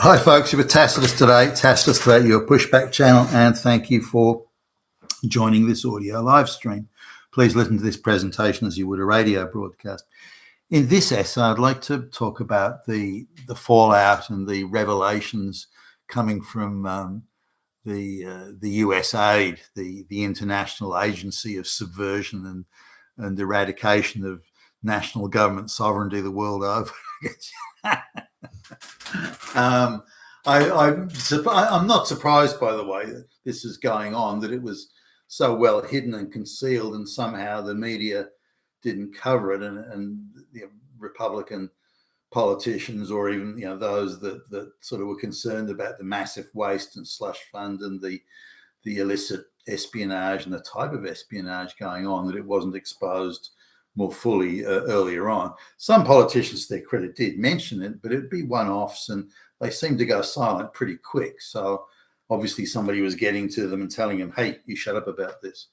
Hi folks, you're with Tacitus today. Tacitus today, your pushback channel, and thank you for joining this audio live stream. Please listen to this presentation as you would a radio broadcast. In this essay, I'd like to talk about the fallout and the revelations coming from the USaid, the International Agency of Subversion and Eradication of National Government Sovereignty the world over. I'm not surprised by the way that this is going on, that it was so well hidden and concealed, and somehow the media didn't cover it, and Republican politicians, or even those that sort of were concerned about the massive waste and slush fund and the illicit espionage and the type of espionage going on, that it wasn't exposed more fully earlier on. Some politicians, to their credit, did mention it, but it'd be one-offs, and they seemed to go silent pretty quick. So obviously somebody was getting to them and telling them, hey, you shut up about this.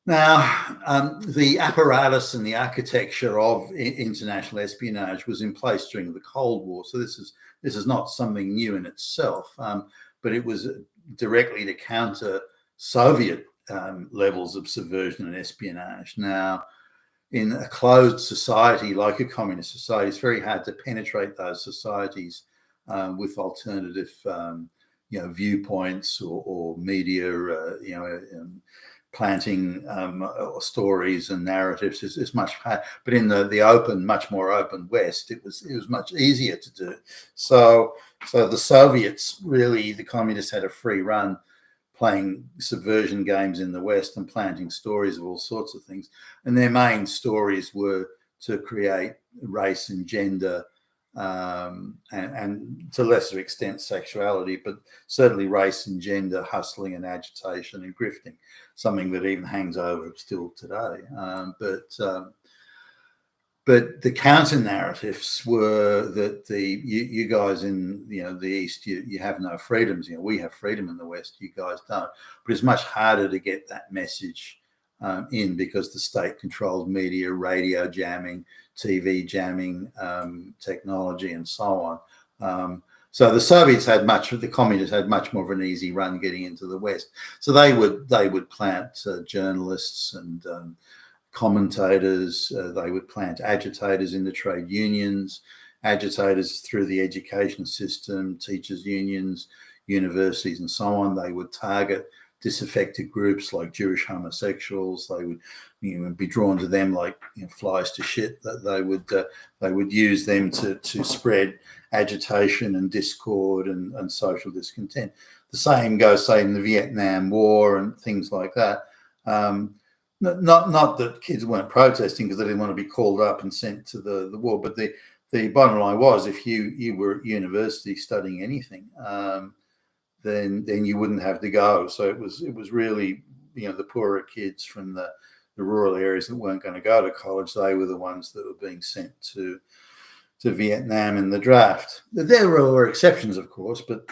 The apparatus and the architecture of international espionage was in place during the Cold War. So this is not something new in itself, but it was directly to counter Soviet levels of subversion and espionage. Now, in a closed society like a communist society, it's very hard to penetrate those societies with alternative, viewpoints or media, planting stories and narratives is much hard. But in the open, much more open West, it was much easier to do. So the Soviets, really, the communists had a free run, playing subversion games in the West and planting stories of all sorts of things. And their main stories were to create race and gender, and to a lesser extent sexuality, but certainly race and gender, hustling and agitation and grifting, something that even hangs over still today. But the counter narratives were that you guys in the East, you have no freedoms. We have freedom in the West, you guys don't. But it's much harder to get that message in, because the state controls media, radio jamming, TV jamming, technology, and so on. So the Soviets the communists had much more of an easy run getting into the West. So they would plant journalists and commentators. They would plant agitators in the trade unions, agitators through the education system, teachers' unions, universities, and so on. They would target disaffected groups like Jewish homosexuals. They would be drawn to them like flies to shit. That they would use them to spread agitation and discord and social discontent. The same goes, say, in the Vietnam War and things like that. Not that kids weren't protesting because they didn't want to be called up and sent to the war, but the bottom line was, if you were at university studying anything, then you wouldn't have to go. So it was really the poorer kids from the rural areas that weren't going to go to college. They were the ones that were being sent to Vietnam in the draft. There were exceptions, of course, but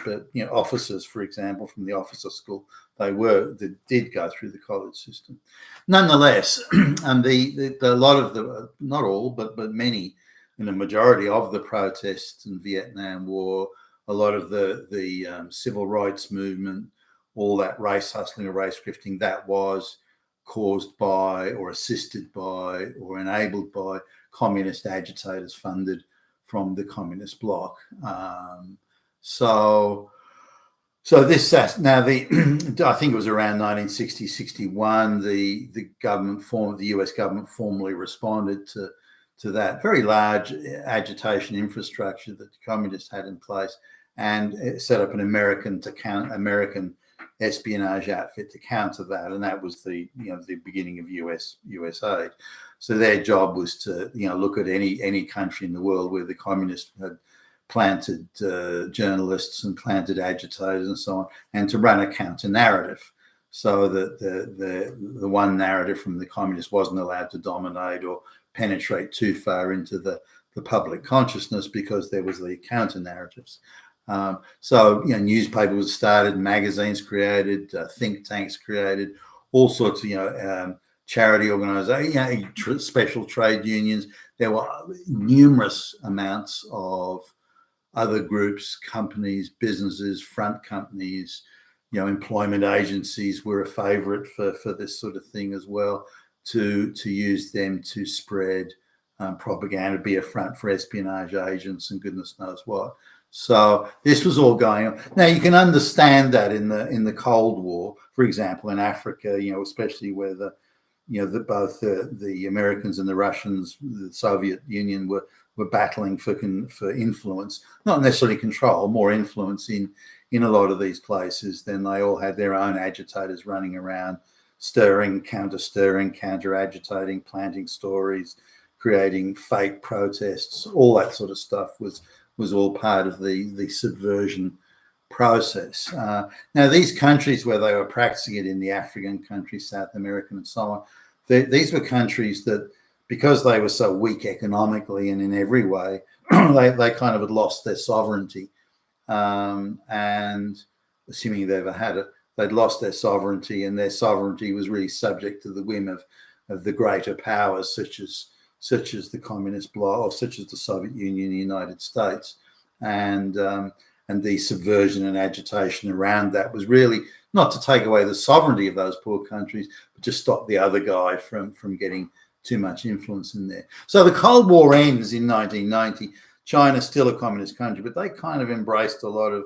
officers, for example, from the officer school, they did go through the college system. Nonetheless, and a lot of the, not all, but many, and the majority of the protests in Vietnam War, a lot of the civil rights movement, all that race hustling or race grifting, that was caused by or assisted by or enabled by communist agitators funded from the communist bloc. So this now I think it was around 1960-61 the US government formally responded to that very large agitation infrastructure that the communists had in place, and set up an American espionage outfit to counter that, and that was the beginning of USaid. So their job was to look at any country in the world where the communists had planted journalists and planted agitators and so on, and to run a counter narrative, so that the one narrative from the communists wasn't allowed to dominate or penetrate too far into the public consciousness, because there was the counter narratives. So newspapers started, magazines created, think tanks created, all sorts of charity organizations, special trade unions. There were numerous amounts of other groups, companies, businesses, front companies, employment agencies were a favorite for this sort of thing as well, to use them to spread propaganda, be a front for espionage agents and goodness knows what. So this was all going on. Now you can understand that in the Cold War, for example, in Africa, especially where both the Americans and the Russians, the Soviet Union were battling for influence, not necessarily control, more influence in a lot of these places. Then they all had their own agitators running around, stirring, counter-agitating, planting stories, creating fake protests. All that sort of stuff was all part of the subversion process. Now, these countries where they were practicing it, in the African countries, South American and so on, these were countries that, because they were so weak economically and in every way, they kind of had lost their sovereignty. And assuming they ever had it, they'd lost their sovereignty, and their sovereignty was really subject to the whim of the greater powers, such as the Communist bloc, or such as the Soviet Union, the United States. And the subversion and agitation around that was really not to take away the sovereignty of those poor countries, but just stop the other guy from getting too much influence in there. So the Cold War ends in 1990. China's still a communist country, but they kind of embraced a lot of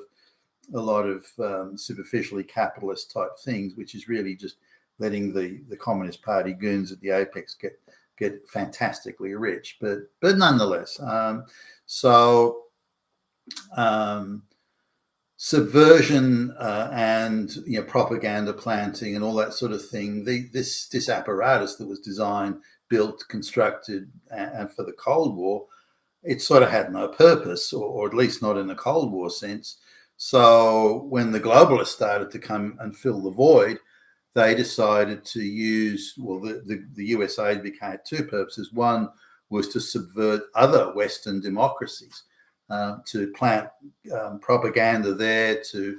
superficially capitalist type things, which is really just letting the Communist Party goons at the apex get fantastically rich. But nonetheless, subversion and propaganda planting and all that sort of thing. This apparatus that was designed, built, constructed, and for the Cold War, it sort of had no purpose, or at least not in the Cold War sense. So when the globalists started to come and fill the void, they decided to use, the USaid became two purposes. One was to subvert other Western democracies, to plant propaganda there, to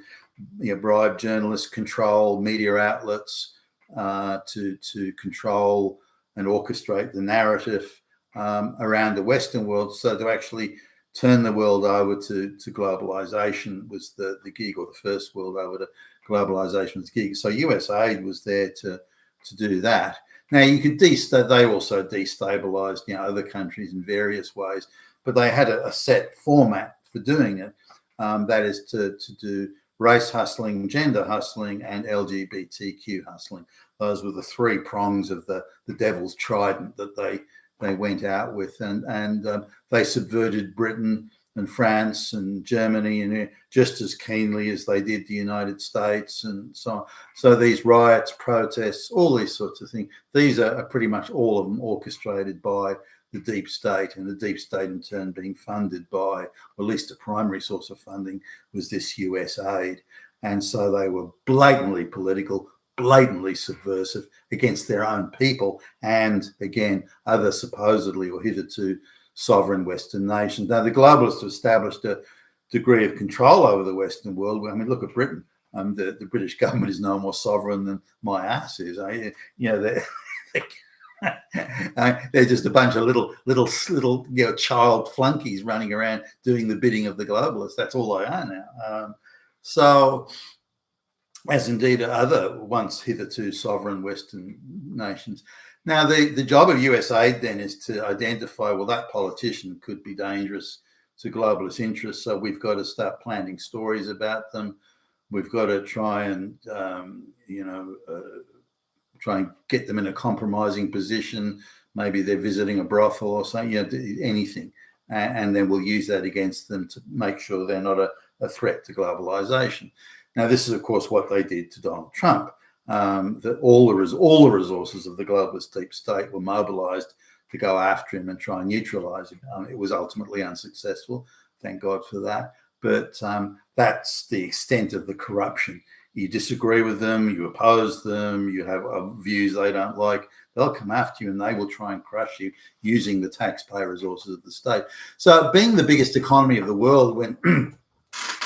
bribe journalists, control media outlets, to control and orchestrate the narrative around the Western world, so to actually turn the world over to globalization was the gig, or the first world over to globalization was the gig. So USaid was there to do that. Now you could they also destabilized other countries in various ways, but they had a set format for doing it. That is to do race hustling, gender hustling, and LGBTQ hustling. Those were the three prongs of the devil's trident that they went out with, and they subverted Britain and France and Germany and just as keenly as they did the United States and so on. So these riots, protests, all these sorts of things, these are pretty much all of them orchestrated by the deep state, and the deep state in turn being funded by, or at least a primary source of funding was this USaid. And so they were blatantly political, blatantly subversive against their own people, and again, other supposedly or hitherto sovereign Western nations. Now, the globalists established a degree of control over the Western world. I mean, look at Britain. The British government is no more sovereign than my ass is. They're just a bunch of little child flunkies running around doing the bidding of the globalists. That's all they are now. So, as indeed other once hitherto sovereign Western nations. Now, the job of USaid then is to identify, well, that politician could be dangerous to globalist interests, so we've got to start planting stories about them. We've got to try and get them in a compromising position. Maybe they're visiting a brothel or something, anything. And then we'll use that against them to make sure they're not a threat to globalization. Now, this is, of course, what they did to Donald Trump. That all the resources of the globalist deep state were mobilized to go after him and try and neutralize him. It was ultimately unsuccessful. Thank God for that. But that's the extent of the corruption. You disagree with them, you oppose them, you have views they don't like, they'll come after you and they will try and crush you using the taxpayer resources of the state. So being the biggest economy of the world, when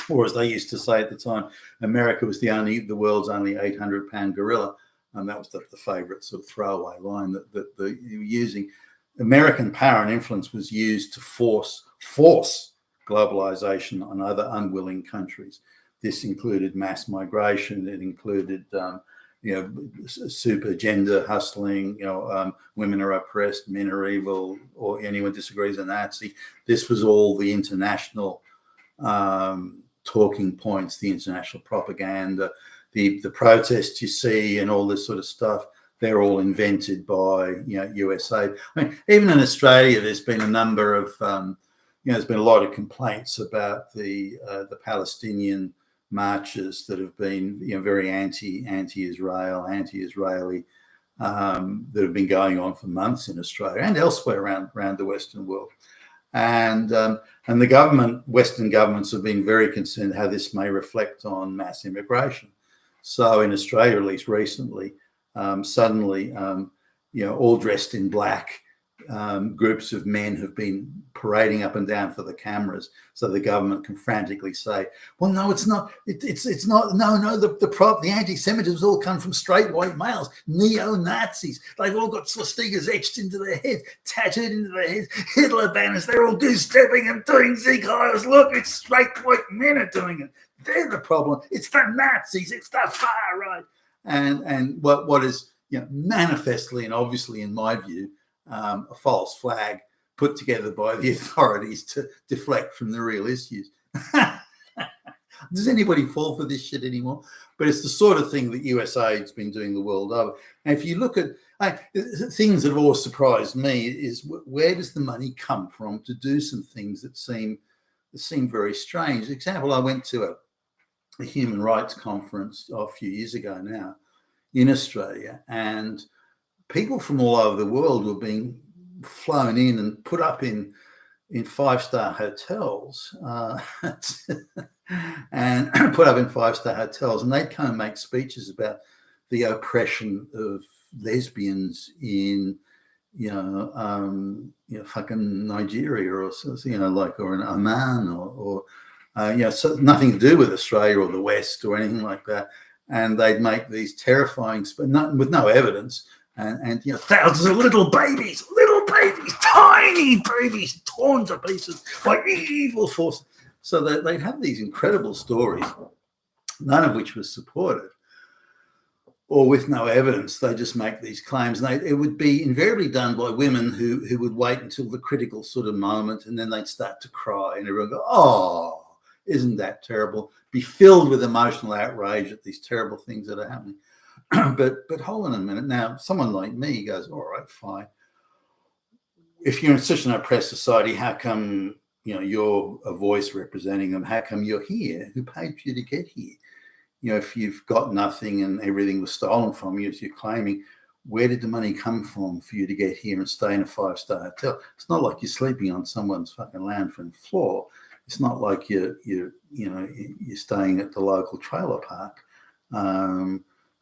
or as they used to say at the time, America was the world's only 800-pound gorilla, and that was the favorite sort of throwaway line that they were using. American power and influence was used to force globalization on other unwilling countries. This included mass migration. It included, super gender hustling. Women are oppressed, men are evil, or anyone disagrees a Nazi. This was all the international talking points, the international propaganda, the protests you see, and all this sort of stuff. They're all invented by USaid. I mean, even in Australia, there's been a number of there's been a lot of complaints about the Palestinian marches that have been very anti-Israel, anti-Israeli, that have been going on for months in Australia and elsewhere around the Western world. And the Western governments have been very concerned how this may reflect on mass immigration. So in Australia, at least recently, suddenly, all dressed in black, groups of men have been parading up and down for the cameras, so the government can frantically say, "Well, no, it's not. It's not. No. The anti-Semitism has all come from straight white males, neo-Nazis. They've all got swastikas etched into their heads, tattooed into their heads, Hitler banners. They're all goose-stepping and doing Sieg Heils. Look, it's straight white men are doing it. They're the problem. It's the Nazis. It's the far right." And what is manifestly and obviously, in my view, a false flag put together by the authorities to deflect from the real issues. Does anybody fall for this shit anymore? But it's the sort of thing that USAID's been doing the world over. And if you look at things that have always surprised me, is where does the money come from to do some things that seem very strange? For example, I went to a human rights conference a few years ago now in Australia, and people from all over the world were being flown in and put up in 5-star hotels, and put up in 5-star hotels, and they'd come and make speeches about the oppression of lesbians in fucking Nigeria or or in Oman or so nothing to do with Australia or the West or anything like that. And they'd make these terrifying, with no evidence, and thousands of little babies, tiny babies, torn to pieces by evil force. So they'd have these incredible stories, none of which was supported, or with no evidence. They just make these claims, and it would be invariably done by women who would wait until the critical sort of moment, and then they'd start to cry, and everyone go, "Oh, isn't that terrible?" Be filled with emotional outrage at these terrible things that are happening. But hold on a minute. Now, someone like me goes, "All right, fine. If you're in such an oppressed society, how come you're a voice representing them? How come you're here? Who paid for you to get here? If you've got nothing and everything was stolen from you, as you're claiming, where did the money come from for you to get here and stay in a 5-star hotel? It's not like you're sleeping on someone's fucking lounge room floor. It's not like you're staying at the local trailer park.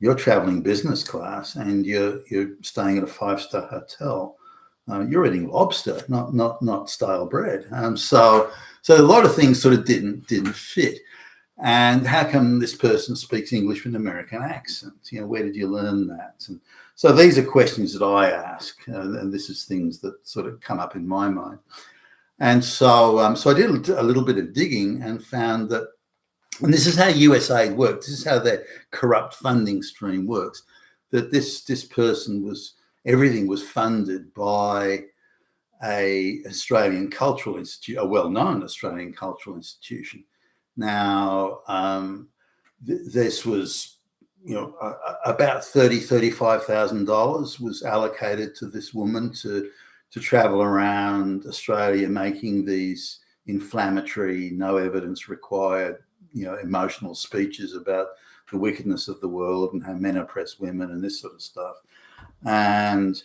You're traveling business class and you're staying at a 5-star hotel. You're eating lobster, not stale bread. So a lot of things sort of didn't fit. And how come this person speaks English with an American accent? Where did you learn that? And so these are questions that I ask, and this is things that sort of come up in my mind. And so I did a little bit of digging and found that, and this is how USAID works, this is how their corrupt funding stream works, that this person everything was funded by a Australian cultural institute, a well-known Australian cultural institution. Now, this was, about $35,000 was allocated to this woman to travel around Australia making these inflammatory, no evidence required, emotional speeches about the wickedness of the world and how men oppress women and this sort of stuff. And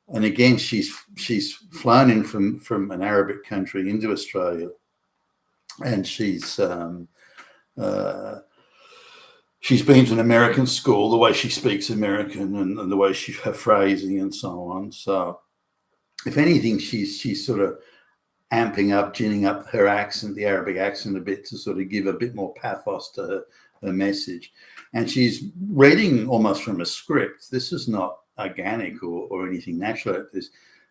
again, she's flown in from an Arabic country into Australia, and she's been to an American school, the way she speaks American and the way her phrasing and so on. So if anything, she's sort of amping up, ginning up her accent, the Arabic accent a bit, to sort of give a bit more pathos to her message. And she's reading almost from a script. This is not organic or anything natural.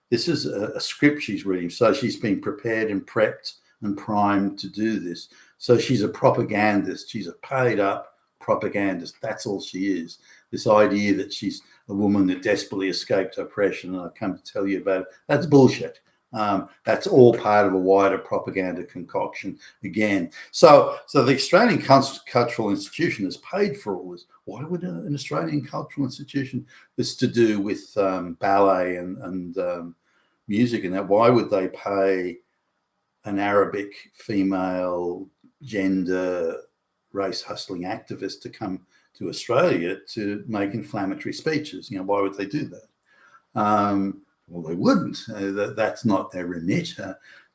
This is a script she's reading. So she's been prepared and prepped and primed to do this. So she's a propagandist. She's a paid up propagandist. That's all she is. This idea that she's a woman that desperately escaped oppression, and I've come to tell you about it, that's bullshit. That's all part of a wider propaganda concoction again. So the Australian Cultural Institution has paid for all this. Why would an Australian cultural institution that's to do with ballet and music and that, why would they pay an Arabic female gender race hustling activist to come to Australia to make inflammatory speeches? Why would they do that? Well, they wouldn't. That's not their remit.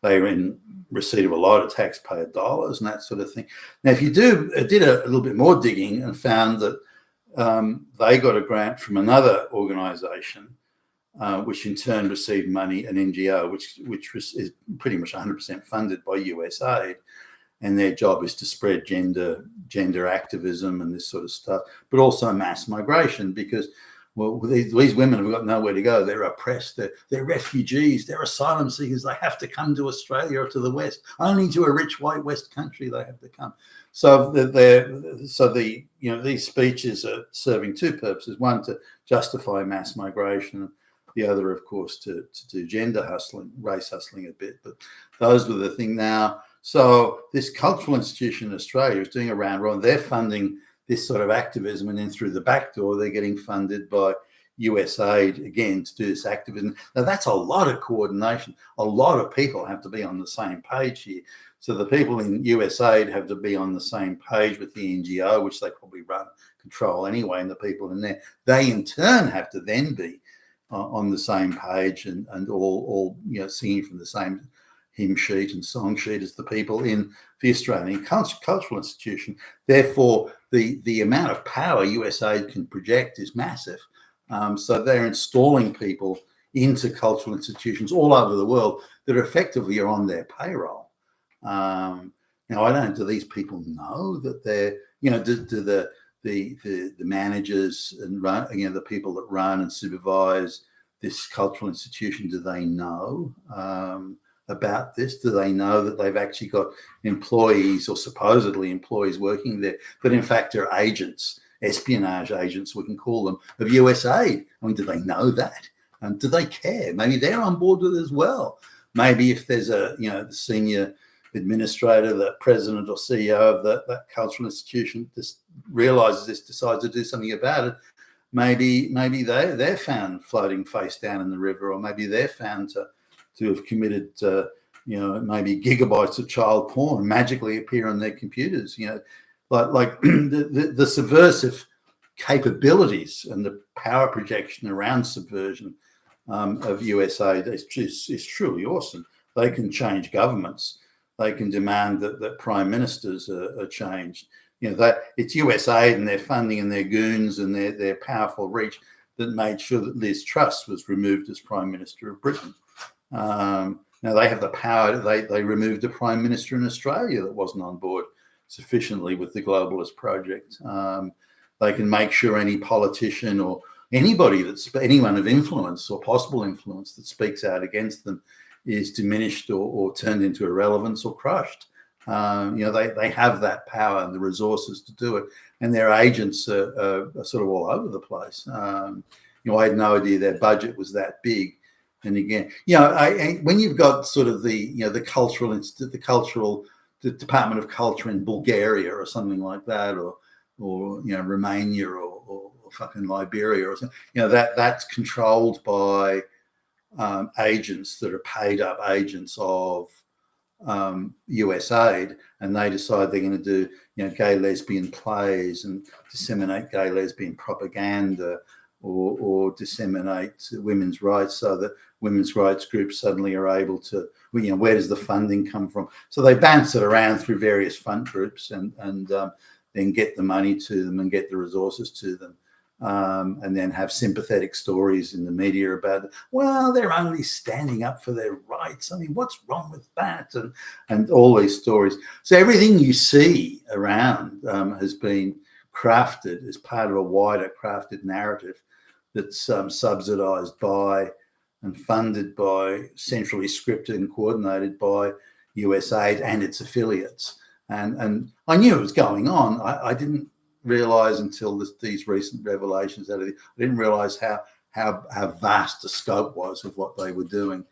They're in receipt of a lot of taxpayer dollars and that sort of thing. Now, if you did a little bit more digging and found that they got a grant from another organisation, which in turn received money, an NGO, which is pretty much 100% funded by USaid, and their job is to spread gender activism and this sort of stuff, but also mass migration, because these women have got nowhere to go. They're oppressed. They're refugees. They're asylum seekers. They have to come to Australia or to the West. Only to a rich white West country they have to come. So these speeches are serving two purposes: one, to justify mass migration; the other, of course, to do gender hustling, race hustling a bit. But those were the thing now. So this cultural institution in Australia is doing a round robin. They're funding this sort of activism, and then through the back door, they're getting funded by USaid again to do this activism. Now, that's a lot of coordination. A lot of people have to be on the same page here. So the people in USaid have to be on the same page with the NGO, which they probably control anyway, and the people in there. They in turn have to then be on the same page and all singing from the same hymn sheet and song sheet as the people in the Australian Cultural Institution. Therefore, the amount of power USaid can project is massive. So they're installing people into cultural institutions all over the world that effectively are on their payroll. Now, do these people know that they're, do the managers and the people that run and supervise this cultural institution, do they know about this? Do they know that they've actually got employees or supposedly employees working there that in fact are agents, espionage agents, we can call them, of USaid? Do they know that? Do they care? Maybe they're on board with it as well. Maybe if there's a the senior administrator, the president or CEO of that cultural institution just realizes this, decides to do something about it, maybe they're found floating face down in the river, or maybe they're found to have committed, maybe gigabytes of child porn magically appear on their computers. Like the subversive capabilities and the power projection around subversion of USaid is truly awesome. They can change governments. They can demand that prime ministers are changed. It's USaid and their funding and their goons and their powerful reach that made sure that Liz Truss was removed as Prime Minister of Britain. Now they have the power. They removed a prime minister in Australia that wasn't on board sufficiently with the globalist project. They can make sure any politician or anyone of influence or possible influence that speaks out against them is diminished or turned into irrelevance or crushed. They have that power and the resources to do it, and their agents are sort of all over the place. I had no idea their budget was that big. And again, when you've got sort of the Department of Culture in Bulgaria or something like that, or Romania or fucking Liberia or something, that's controlled by agents that are paid up agents of USaid, and they decide they're going to do gay lesbian plays and disseminate gay lesbian propaganda or disseminate women's rights, so that women's rights groups suddenly are able to, where does the funding come from? So they bounce it around through various fund groups and then get the money to them and get the resources to them. And then have sympathetic stories in the media about, well, they're only standing up for their rights. What's wrong with that? And all these stories. So everything you see around has been crafted as part of a wider crafted narrative that's subsidized by and funded by, centrally scripted and coordinated by USaid and its affiliates. And I knew it was going on. I didn't realize until these recent revelations that I didn't realize how vast the scope was of what they were doing.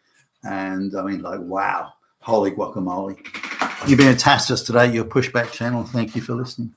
And I mean, like, wow, holy guacamole. You've been a taskers today, your pushback channel. Thank you for listening.